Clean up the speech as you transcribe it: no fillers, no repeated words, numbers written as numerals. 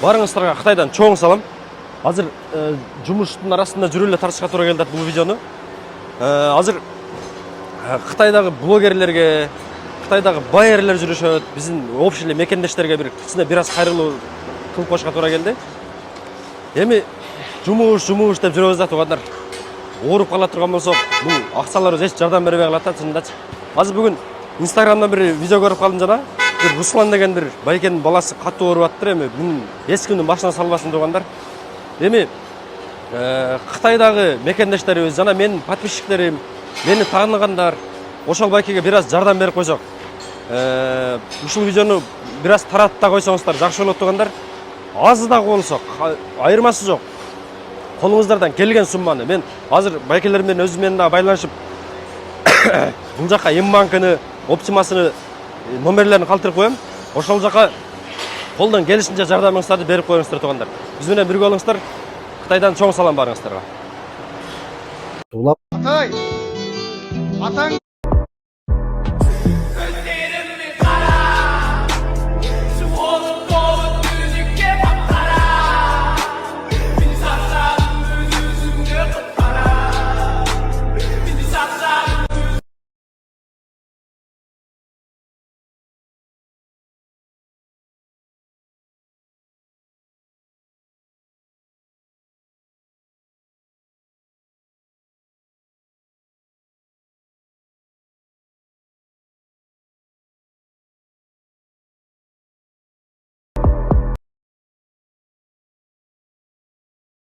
Барыңыздарга Кытайдан чоң салам. Азыр жумуштун арасында жүрүп эле тартышка туура келди бул видеону. Азыр Кытайдагы блогерлерге, Кытайдагы байерлер жүрүшөт, биздин общий эле мекендештерге кичине бир аз кайрылуу кылып коюшка туура келди. Эми жумуш деп жүрөбүз да туугандар. Ооруп кала турган болсок, бул акчаларыбыз эч жардам бербей калат да чынындачы. Азыр бүгүн Инстаграмдан бир видео көрүп калдым жана. Бир Руслан деген бир байкенин баласы катуу ооруп аттыр, эми бунун эч кимдин башына салбасын туугандар. Эми Кытайдагы мекендештерибиз жана менин подписчиктерим, мени тааныгандар ошол байкеге бир аз жардам берип койсок, ушул видеону бир аз таратып да койсоңуздар жакшы болот туугандар. Аз да болсо айырмасы жок. Колуңуздардан келген сумманы мен азыр байкелерим менен өзүм менен дагы байланышып бул жака М-банкыны, Оптимасыны номерлерин калтырып коем. Ошол жака колдон келишинче жардамыңыздарды берип коюңуздар туугандар. Биз менен бирге болуңуздар. Кытайдан чоң салам барыңыздарга. Тулап. Атay! Атаң